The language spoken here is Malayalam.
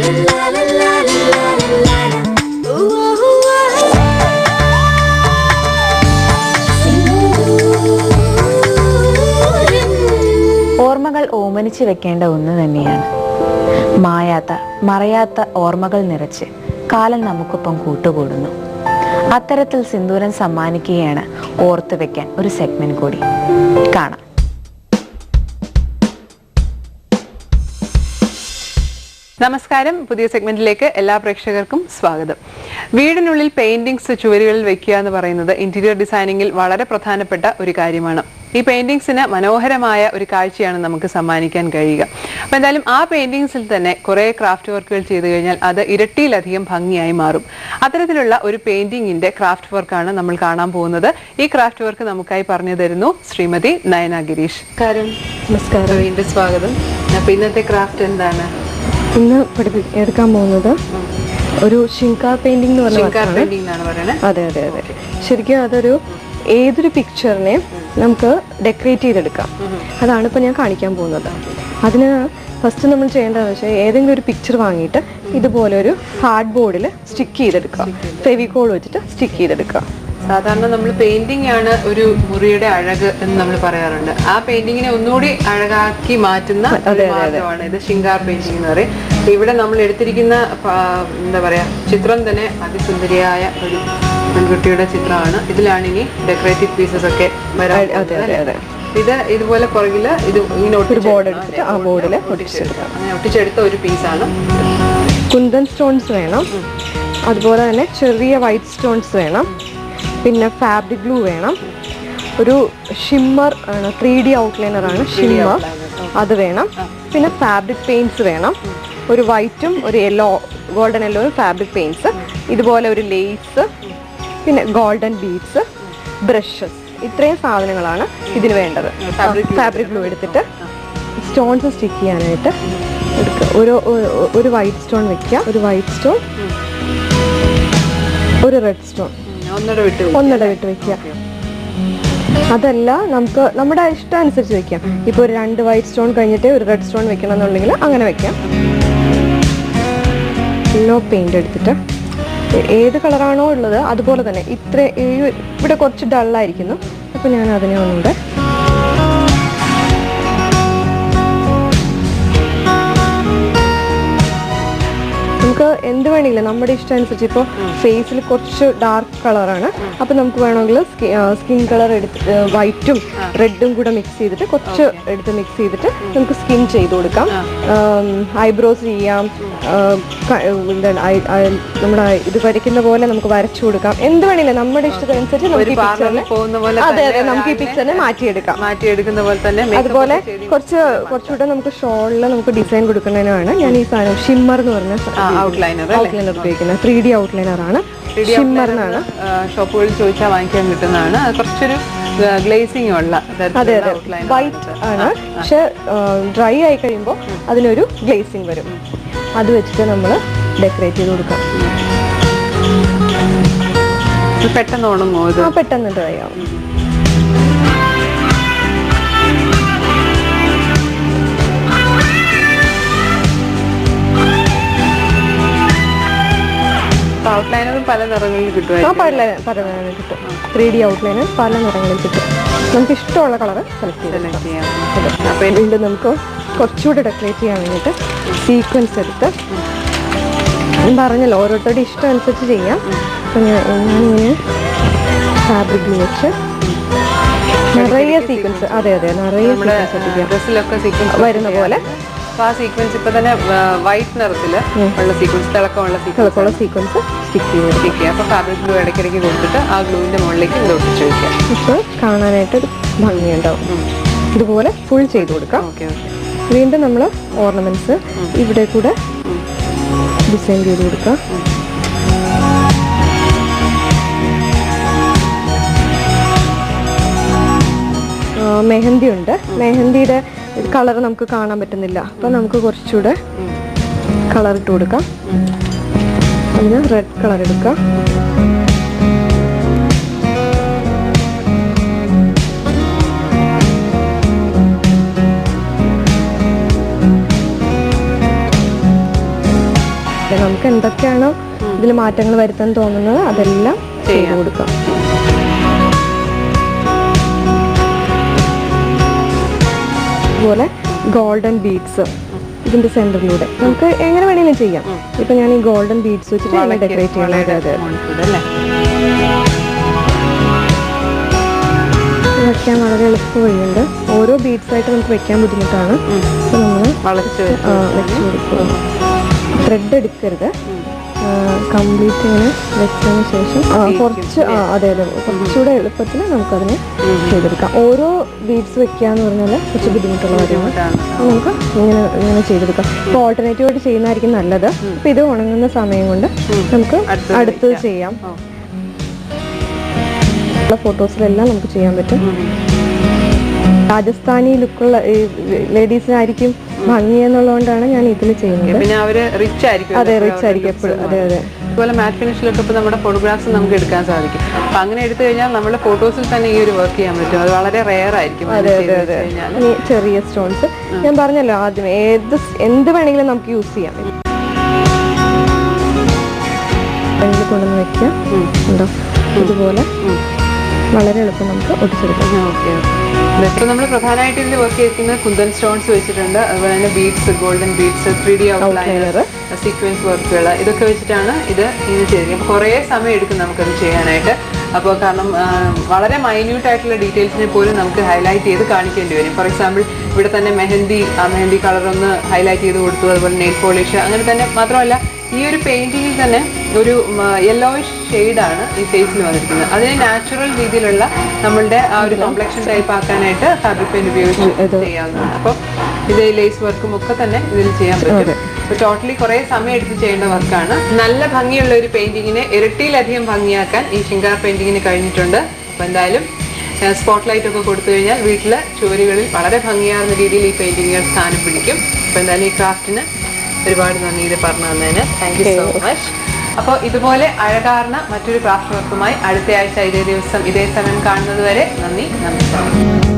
ഓർമ്മകൾ ഓമനിച്ചു വെക്കേണ്ട ഒന്ന് തന്നെയാണ്. മായാത്ത മറയാത്ത ഓർമ്മകൾ നിറച്ച് കാലം നമുക്കൊപ്പം കൂട്ടുകൂടുന്നു. അത്തരത്തിൽ സിന്ദൂരം സമ്മാനിക്കുകയാണ് ഓർത്തു വെക്കാൻ ഒരു സെഗ്മെന്റ് കൂടി. കാണാം. നമസ്കാരം. പുതിയ സെഗ്മെന്റിലേക്ക് എല്ലാ പ്രേക്ഷകർക്കും സ്വാഗതം. വീടിനുള്ളിൽ പെയിന്റിങ്സ് ചുവരുകളിൽ വെക്കുക എന്ന് പറയുന്നത് ഇന്റീരിയർ ഡിസൈനിങ്ങിൽ വളരെ പ്രധാനപ്പെട്ട ഒരു കാര്യമാണ്. ഈ പെയിന്റിങ്സിന് മനോഹരമായ ഒരു കാഴ്ചയാണ് നമുക്ക് സമ്മാനിക്കാൻ കഴിയുക. അപ്പം എന്തായാലും ആ പെയിന്റിങ്സിൽ തന്നെ കുറേ ക്രാഫ്റ്റ് വർക്കുകൾ ചെയ്തു കഴിഞ്ഞാൽ അത് ഇരട്ടിയിലധികം ഭംഗിയായി മാറും. അത്തരത്തിലുള്ള ഒരു പെയിന്റിങ്ങിന്റെ ക്രാഫ്റ്റ് വർക്കാണ് നമ്മൾ കാണാൻ പോകുന്നത്. ഈ ക്രാഫ്റ്റ് വർക്ക് നമുക്കായി പറഞ്ഞു തരുന്നു ശ്രീമതി നയന ഗിരീഷ്. നമസ്കാരം. വീണ്ടും സ്വാഗതം. അപ്പൊ ഇന്നത്തെ ക്രാഫ്റ്റ് എന്താണ്? ഇന്ന് എടുക്കാൻ പോകുന്നത് ഒരു ഷിങ്കാർ പെയിന്റിംഗ് എന്ന് പറഞ്ഞാൽ, അതെ അതെ അതെ, ശരിക്കും അതൊരു ഏതൊരു പിക്ചറിനെ നമുക്ക് ഡെക്കറേറ്റ് ചെയ്തെടുക്കാം. അതാണ് ഇപ്പൊ ഞാൻ കാണിക്കാൻ പോകുന്നത്. അതിന് ഫസ്റ്റ് നമ്മൾ ചെയ്യേണ്ടതെന്ന് വെച്ചാൽ ഏതെങ്കിലും ഒരു പിക്ചർ വാങ്ങിയിട്ട് ഇതുപോലെ ഒരു ഹാർഡ് ബോർഡിൽ സ്റ്റിക്ക് ചെയ്തെടുക്കുക. ഫെവിക്കോൾ വെച്ചിട്ട് സ്റ്റിക്ക് ചെയ്തെടുക്കുക. സാധാരണ നമ്മൾ പെയിന്റിംഗ് ആണ് ഒരു മുറിയുടെ അഴക് എന്ന് നമ്മൾ പറയാറുണ്ട്. ആ പെയിന്റിങ്ങിനെ ഒന്നുകൂടി അഴകാക്കി മാറ്റുന്ന മാറ്റമാണ് ഇത് ഷിങ്കാർ പെയിന്റിംഗ് എന്ന് പറയും. ഇവിടെ നമ്മൾ എടുത്തിരിക്കുന്ന എന്താ പറയാ ചിത്രം തന്നെ അതിസുന്ദരിയായ ഒരു പെൺകുട്ടിയുടെ ചിത്രമാണ്. ഇതിലാണ് ഇനി ഡെക്കറേറ്റീവ് പീസസ് ഒക്കെ വരാൻ. ഇത് ഇതുപോലെ പുറകില് ഇത് ഇങ്ങനെ ഒട്ടിച്ചെടുത്ത ഒരു പീസാണ്. കുന്തൻ സ്റ്റോൺസ് വേണം, അതുപോലെ തന്നെ ചെറിയ വൈറ്റ് സ്റ്റോൺസ് വേണം, പിന്നെ ഫാബ്രിക് ഗ്ലൂ വേണം, ഒരു ഷിമ്മർ ആണ്, 3D ഔട്ട്ലൈനർ ആണ് ഷിമ്മർ, അത് വേണം, പിന്നെ ഫാബ്രിക് പെയിന്റ്സ് വേണം, ഒരു വൈറ്റും ഒരു യെല്ലോ, ഗോൾഡൻ യെല്ലോയും ഫാബ്രിക് പെയിന്റ്സ്, ഇതുപോലെ ഒരു ലേസ്, പിന്നെ ഗോൾഡൻ ബീഡ്സ്, ബ്രഷസ്. ഇത്രയും സാധനങ്ങളാണ് ഇതിന് വേണ്ടത്. ഫാബ്രിക് ഗ്ലൂ എടുത്തിട്ട് സ്റ്റോൺസ് സ്റ്റിക്ക് ചെയ്യാനായിട്ട് എടുക്കുക. ഒരു വൈറ്റ് സ്റ്റോൺ വെക്കുക, ഒരു വൈറ്റ് സ്റ്റോൺ, ഒരു റെഡ് സ്റ്റോൺ, ഒന്നിട വിട്ട് വെക്കുക. അതല്ല നമുക്ക് നമ്മുടെ ഇഷ്ടം അനുസരിച്ച് വെക്കാം. ഇപ്പോൾ ഒരു 2 വൈറ്റ് സ്റ്റോൺ കഴിഞ്ഞിട്ട് ഒരു റെഡ് സ്റ്റോൺ വെക്കണം എന്നുണ്ടെങ്കിൽ അങ്ങനെ വെക്കാം. യെല്ലോ പെയിന്റ് എടുത്തിട്ട് ഏത് കളറാണോ ഉള്ളത് അതുപോലെ തന്നെ ഇവിടെ കുറച്ച് ഡള്ളായിരിക്കുന്നു. അപ്പോൾ ഞാൻ അതിനെ ഒന്നുകൂടെ നമുക്ക് എന്ത് വേണമെങ്കിലും നമ്മുടെ ഇഷ്ടം അനുസരിച്ച്. ഇപ്പോൾ ഫേസിൽ കുറച്ച് ഡാർക്ക് കളറാണ്, അപ്പം നമുക്ക് വേണമെങ്കിൽ സ്കിൻ കളർ എടുത്ത് വൈറ്റും റെഡും കൂടെ മിക്സ് ചെയ്തിട്ട് കുറച്ച് എടുത്ത് മിക്സ് ചെയ്തിട്ട് നമുക്ക് സ്കിൻ ചെയ്ത് കൊടുക്കാം. ഐബ്രോസ് ചെയ്യാം, എന്താണ് നമ്മുടെ ഇത് വരയ്ക്കുന്ന പോലെ നമുക്ക് വരച്ചു കൊടുക്കാം. എന്ത് വേണമെങ്കിലും നമ്മുടെ ഇഷ്ടത്തിനനുസരിച്ച് അതെ അതെ നമുക്ക് ഈ പിക്ചറിനെ മാറ്റിയെടുക്കുന്ന പോലെ തന്നെ. അതുപോലെ കുറച്ചുകൂടെ നമുക്ക് ഷോളിൽ നമുക്ക് ഡിസൈൻ കൊടുക്കുന്നതിനാണ് ഞാൻ ഈ സാധനം ഷിമ്മർ എന്ന് പറഞ്ഞ ഔട്ട്ലൈനർ ഉപയോഗിക്കുന്നത്. 3D ഔട്ട്ലൈനർ ആണ്, ഷിമ്മർ എന്നാണ് ഷോപ്പുകളിൽ ചോദിച്ചാൽ വാങ്ങിക്കാൻ കിട്ടുന്നതാണ്. കുറച്ചൊരു ഗ്ലേസിംഗ് ഉള്ള, അതെ അതെ വൈറ്റ് ആണ്, പക്ഷെ ഡ്രൈ ആയി കഴിയുമ്പോൾ അതിനൊരു ഗ്ലേസിംഗ് വരും. അത് വെച്ചിട്ട് നമ്മൾ ഡെക്കറേറ്റ് ചെയ്ത് കൊടുക്കാം. പെട്ടെന്ന് ഉണങ്ങുമോ? പെട്ടെന്ന് ഡ്രൈ ആവും. ഔട്ട്ലൈനറും പല നിറങ്ങളിൽ കിട്ടും. പല നിറങ്ങളിൽ കിട്ടും. 3D ഔട്ട്ലൈനർ പല നിറങ്ങളിൽ കിട്ടും. നമുക്ക് ഇഷ്ടമുള്ള കളർ സെലക്ട് ചെയ്യാം. വീണ്ടും നമുക്ക് കുറച്ചുകൂടെ ഡെക്കറേറ്റ് ചെയ്യാൻ വേണ്ടിയിട്ട് സീക്വൻസ് എടുത്ത്, ഞാൻ പറഞ്ഞല്ലോ ഓരോരുത്തരുടെ ഇഷ്ടം അനുസരിച്ച് ചെയ്യാം. അപ്പം ഞാനിങ്ങനെ ഫാബ്രിക് ഗ്ലൂ വെച്ച് നിറയെ സീക്വൻസ്, അതെ അതെ നിറയെ സീക്വൻസ് വരുന്ന പോലെ. ആ സീക്വൻസ് ഇപ്പൊ തന്നെ വൈറ്റ് നിറത്തില് ഉള്ള സീക്വൻസ്, തിളക്കമുള്ള സീക്വൻസ് സ്റ്റിക്ക് ചെയ്യാം. അപ്പൊ ഫാബ്രിക് ഗ്ലൂ ഇടയ്ക്കിടയ്ക്ക് കൊടുത്തിട്ട് ആ ഗ്ലൂവിന്റെ മുകളിലേക്ക് ഇത് ഒട്ടിച്ചു വയ്ക്കാം. അപ്പോൾ കാണാനായിട്ടൊരു ഭംഗിയുണ്ടാവും. ഇതുപോലെ ഫുൾ ചെയ്ത് കൊടുക്കാം. വീണ്ടും നമ്മൾ ഓർണമെന്റ്സ് ഇവിടെ കൂടെ ഡിസൈൻ ചെയ്ത് കൊടുക്കാം. മെഹന്തി ഉണ്ട്. മെഹന്തിയുടെ കളർ നമുക്ക് കാണാൻ പറ്റുന്നില്ല, അപ്പം നമുക്ക് കുറച്ചുകൂടെ കളർ ഇട്ട് കൊടുക്കാം. അതിന് റെഡ് കളർ എടുക്കാം. നമുക്ക് എന്തൊക്കെയാണോ ഇതിൽ മാറ്റങ്ങൾ വരുത്താൻ തോന്നുന്നത് അതെല്ലാം ചെയ്ത് കൊടുക്കാം. അതുപോലെ ഗോൾഡൻ ബീഡ്സ് ഇതിന്റെ സെന്ററിലൂടെ നമുക്ക് എങ്ങനെ വേണമെങ്കിലും ചെയ്യാം. ഇപ്പൊ ഞാൻ ഈ ഗോൾഡൻ ബീഡ്സ് വെച്ചിട്ട് ഡെക്കറേറ്റ് ചെയ്യണത് വെക്കാൻ വളരെ എളുപ്പ വഴിയുണ്ട്. ഓരോ ബീഡ്സ് ആയിട്ട് നമുക്ക് വെക്കാൻ ബുദ്ധിമുട്ടാണ്. അപ്പൊ നമ്മൾ വെച്ച് കൊടുക്കും. ത്രെഡ് എടുക്കരുത്, കംപ്ലീറ്റ് ഇങ്ങനെ വെച്ചതിന് ശേഷം കുറച്ച് അതെ കുറച്ചുകൂടെ എളുപ്പത്തിൽ നമുക്കതിനെ ചെയ്തെടുക്കാം. ഓരോ ബീഡ്സ് വെക്കുക എന്ന് പറഞ്ഞാൽ കുറച്ച് ബുദ്ധിമുട്ടുള്ള കാര്യമാണ്. നമുക്ക് ഇങ്ങനെ ചെയ്തെടുക്കാം. ഇപ്പോൾ ഓൾട്ടർനേറ്റീവായിട്ട് ചെയ്യുന്നതായിരിക്കും നല്ലത്. ഇപ്പം ഇത് ഉണങ്ങുന്ന സമയം കൊണ്ട് നമുക്ക് അടുത്തത് ചെയ്യാം. ഫോട്ടോസിലെല്ലാം നമുക്ക് ചെയ്യാൻ പറ്റും. രാജസ്ഥാനി ലുക്കുള്ള ലേഡീസിനായിരിക്കും ഭംഗി എന്നുള്ളതുകൊണ്ടാണ് ഞാൻ ഇതിൽ ചെയ്യുന്നത്. അതെ, റിച്ച് ആയിരിക്കും എപ്പോഴും. അതെ അതെ. അതുപോലെ മാറ്റ് ഫിനിഷിലൊക്കെ ഇപ്പോൾ നമ്മുടെ ഫോട്ടോഗ്രാഫ്സ് നമുക്ക് എടുക്കാൻ സാധിക്കും. അപ്പം അങ്ങനെ എടുത്തു കഴിഞ്ഞാൽ നമ്മുടെ ഫോട്ടോസിൽ തന്നെ ഈ ഒരു വർക്ക് ചെയ്യാൻ പറ്റും. അത് വളരെ റെയർ ആയിരിക്കും. അതെ അതെ അതെ. ചെറിയ സ്റ്റോൺസ് ഞാൻ പറഞ്ഞല്ലോ ആദ്യം, എന്ത് വേണമെങ്കിലും നമുക്ക് യൂസ് ചെയ്യാം. കൊണ്ടുവന്ന് വെക്കാം. ഉണ്ടോ ഇതുപോലെ വളരെ എളുപ്പം നമുക്ക് ഒട്ടിച്ചെടുക്കാം. ഓക്കെ. ഇപ്പൊ നമ്മൾ പ്രധാനമായിട്ട് ഇതിൽ വർക്ക് ചെയ്തിരിക്കുന്നത് കുന്തൻ സ്റ്റോൺസ് വെച്ചിട്ടുണ്ട്. അതുപോലെ തന്നെ beads, golden beads, 3D outliner, sequence വർക്കുകൾ, ഇതൊക്കെ വെച്ചിട്ടാണ് ഇത് ചെയ്തിരിക്കുന്നത്. അപ്പോൾ കുറേ സമയം എടുക്കും നമുക്കത് ചെയ്യാനായിട്ട്. അപ്പോൾ കാരണം വളരെ മൈന്യൂട്ട് ആയിട്ടുള്ള ഡീറ്റെയിൽസിനെ പോലും നമുക്ക് ഹൈലൈറ്റ് ചെയ്ത് കാണിക്കേണ്ടി വരും. ഫോർ എക്സാമ്പിൾ ഇവിടെ തന്നെ മെഹന്തി കളർ ഒന്ന് ഹൈലൈറ്റ് ചെയ്ത് കൊടുത്തു. അതുപോലെ നെയിൽ പോളിഷ്, അങ്ങനെ തന്നെ. മാത്രമല്ല ഈ ഒരു പെയിന്റിങ്ങിൽ തന്നെ ഒരു യെല്ലോയിഷ് ഷെയ്ഡാണ് ഈ ഫേസിൽ വന്നിരിക്കുന്നത്. അതിനെ നാച്ചുറൽ രീതിയിലുള്ള നമ്മളുടെ ആ ഒരു കോംപ്ലക്ഷൻ ടൈപ്പ് ആക്കാനായിട്ട് ഫാബ്രിക് പെയിന്റ് ഉപയോഗിച്ച് ചെയ്യാവുന്നതാണ്. അപ്പം ഇത് ലേസ് വർക്കും ഒക്കെ തന്നെ ഇതിൽ ചെയ്യാൻ പറ്റും. അപ്പോൾ ടോട്ടലി കുറേ സമയം എടുത്ത് ചെയ്യേണ്ട വർക്കാണ്. നല്ല ഭംഗിയുള്ള ഒരു പെയിന്റിങ്ങിനെ ഇരട്ടിയിലധികം ഭംഗിയാക്കാൻ ഈ ശിങ്കാർ പെയിന്റിങ്ങിന് കഴിഞ്ഞിട്ടുണ്ട്. അപ്പോൾ എന്തായാലും സ്പോട്ട്ലൈറ്റ് ഒക്കെ കൊടുത്തു കഴിഞ്ഞാൽ വീട്ടിലെ ചുവരുകളിൽ വളരെ ഭംഗിയാർന്ന രീതിയിൽ ഈ പെയിന്റിങ്ങുകൾ സ്ഥാനം പിടിക്കും. അപ്പോൾ എന്തായാലും ഈ ക്രാഫ്റ്റിന് ഒരുപാട് നന്ദി ഇത് പറഞ്ഞു തന്നതിന്. Thank you so much. അപ്പോൾ ഇതുപോലെ അഴകാർന്ന മറ്റൊരു ക്രാഫ്റ്റ് വർക്കുമായി അടുത്ത ആഴ്ച ഇതേ ദിവസം ഇതേ സമയം കാണുന്നത് വരെ നന്ദി, നമസ്കാരം.